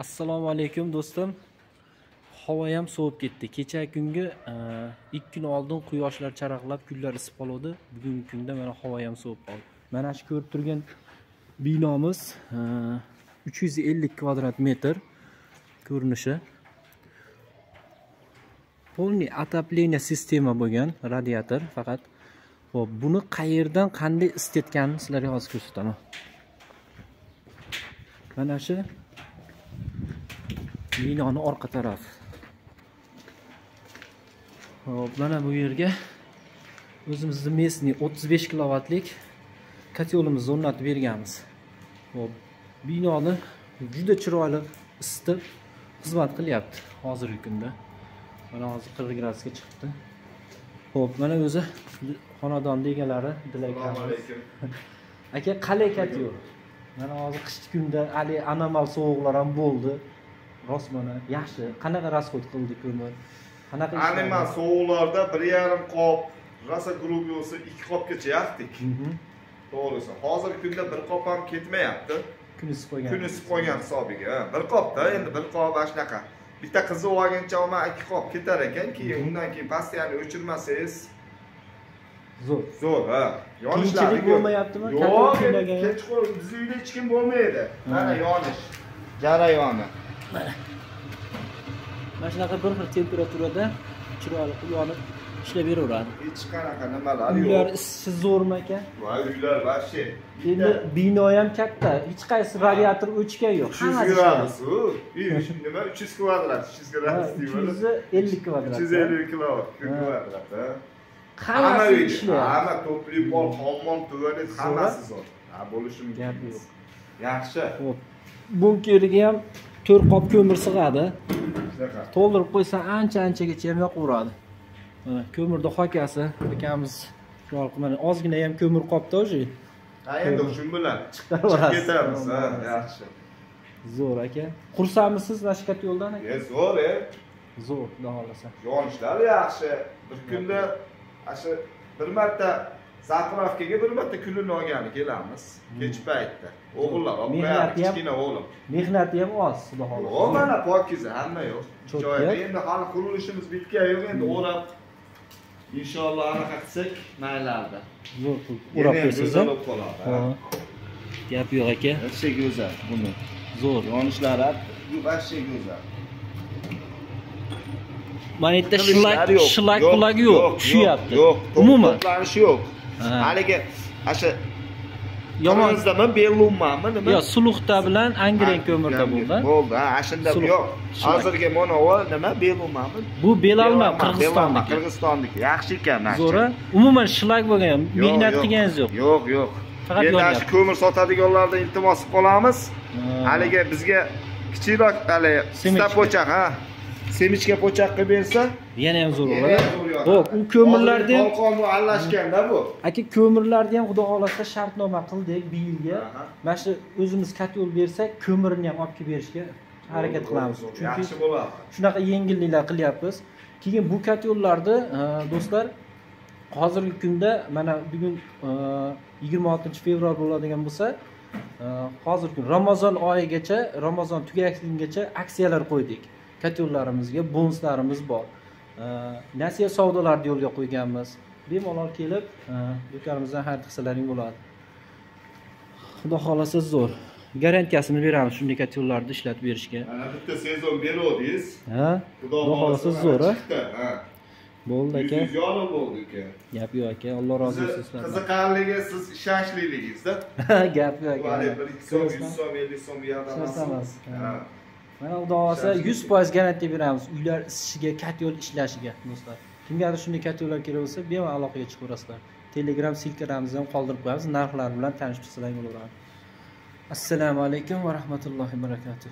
Assalomu alaykum do'stim. Havo ham sovib ketdi. Kecha kungi 2 kun oldin quyoshlar charaqlab, kunlar isib qoldi. Bugungi kunda mana havo ham sovib qoldi. Mana shu ko'rib turgan binomiz 350 kvadrat metr ko'rinishi. Полный отопление sistema bo'lgan, radiator faqat. Xo'p, buni qayerdan qanday isitganini sizlarga hozir ko'rsataman. Mana shu binoni orqa taraf. Hop, mana bu yerga o'zimizning местный 35 kilovatlik kotelimizni o'rnatib berganmiz. Hop, binoni juda chiroyli isitib xizmat qilyapti hozirgi kunda. Mana hozir 40 gradusga chiqdi. Hop, mana o'zi xonadon egalari dilaklarimiz. Aka, qalay kotel? Mana hozir qish kunda ali anomal sovuqlar ham bo'ldi. Rost mana yaxshi. Qanaqa rasxod qildi ko'mir? Qanaqa ish? Anomal sovuqlarda 1,5 qop, rasa grubi bo'lsa 2 qopgacha yaqdik. To'g'risi, hozirgi kunda 1 qop ham ketmayapti. Kun isib qo'ygan. Kun isib qo'ygan hisobiga. 1 qopda endi 1 qop shunaqa. Bitta qizib olgancha oma 2 qop ketar ekan, keyin undan keyin pastiyani o'chirmasangiz zo'r, ha. Yonishlari bo'lmayaptimi? Yo'q, kechqurun bizda hech kim bo'lmaydi. Mana yonish jarayoni. Mana shunaqa bir xil temperaturada chiroyli yonib ishlab beraveradi. Hech qanaqa nimalar yo'q. Uylar issiq zo'rmi aka? Voy, uylar varshe. Endi bino ham katta, hech qaysi radiator o'chgan yo'q. 300 gradus. Nima 300 kvadrat, 300 gradus deyman. 350 kvadrat. 350 kvadrat, ha. Hammasi ishlayapti. Hamma to'pli pol, hammom, tuvalet hammasi zo'r. Ha, bo'lishi mumkin. Yaxshi. Xo'p. Bunkeriga ham 4 qop ko'mir sig'adi. Shunaqa. To'ldirib qo'ysa ancha-anchagacha ham yoqaveradi. Mana ko'mirda xokasi akamiz mana ozgina ham ko'mir qopda o'sha. Ha, endi shu bilan chiqarib ketamiz, ha, yaxshi. Zo'r aka. Qursamisiz Nashkat yo'ldan aka? Zo'r, Zo'r, xudo xolasa. Yonishlar yaxshi. Bir kunda asha bir marta zapravkaga bir marta kunini olgani kelamiz. Kech paytda. O'g'illar olib qo'yadi, kichkina o'g'lim. Mehnati ham oz, xudo xolasa. Yo'q, mana pokiza, hamma yo'q. Joyida endi hali qurilishimiz bitgan yo'q, endi o'rab inshaalloh anaqa qilsak maylarda. Zo'r o'rab qo'ysiz. Gap yo'q aka. Yaxshi go'zal buni. Zo'r. Yonishlari yaxshi go'zal. Mana yerda shlak qulag yo'q, tushyapti. Umuman to'planish yo'q. Haligi asha yomonizmi, belummanmi nima? Yo'q, suluxta bilan angren ko'mirda bo'ldi. Bo'ldi, ha, shunda yo'q. Hozirgi monovi nima, belummanmi? Bu Belalma, Qirg'izistonniki. Qirg'izistonniki. Yaxshi ekan, mana. Zo'ra. Umuman shlak bo'lgan, mehnat qilganingiz yo'q. Yo'q, yo'q. Faqat endi shu ko'mir sotadiganlardan iltimos qilamiz. Haligi bizga kichikroq hali sta po'chaq, ha. Semichka po'chaq qilib bersa, yana ham zo'r bo'ladi. Xo'p, u ko'mirlarda ham qonun aralashganda bu. Aka, ko'mirlarda ham xudo xolasa shartnoma qildik bu yilga. Mana shu o'zimiz kotel bersak, ko'mirni ham olib kelib berishga harakat qilamiz. Chunki yaxshi bo'ladi. Shunaqa yengilliklar qilyapmiz. Keyin bu kotellarni do'stlar hozirgi kunda mana bugun 26-fevral bo'ladigan bo'lsa, hozirgi Ramazon oyigacha, Ramazon tugagungacha aksiyalar qo'ydik. Kotellarimizga bonuslarimiz bor. Nasiya savdolarni yo'lga qo'yganmiz. Bemalol kelib, do'konimizdan xarid qilsalaring bo'ladi. Xudo xolasa zo'r. Garantiyasini beramiz shunday kotellarni ishlatib berishga. Mana bitta sezon beruvdingiz. Ha? Xudo xolasa zo'r, ha? Bo'ldi aka. Yoni bo'ldi aka. Gap yo'q aka, Alloh rozi bo'lsin sizlardan. Qiziqarligi siz ishonchliligingizda. Gap yo'q aka. Vale, 100 so'm, 50 so'm yordamasiz. Mana xudo xolasa 100% garantiya beramiz uylar isishiga, kotel ishlashiga do'stlar. Kimgadir shunday kotellar kerak bo'lsa, bemalol aloqaga chiqaverasizlar. Telegram silkalarimizni ham qoldirib qo'yamiz, narxlar bilan tanishib chiqsalaring bo'laveradi. Assalomu alaykum va rahmatullohi va barakatuh.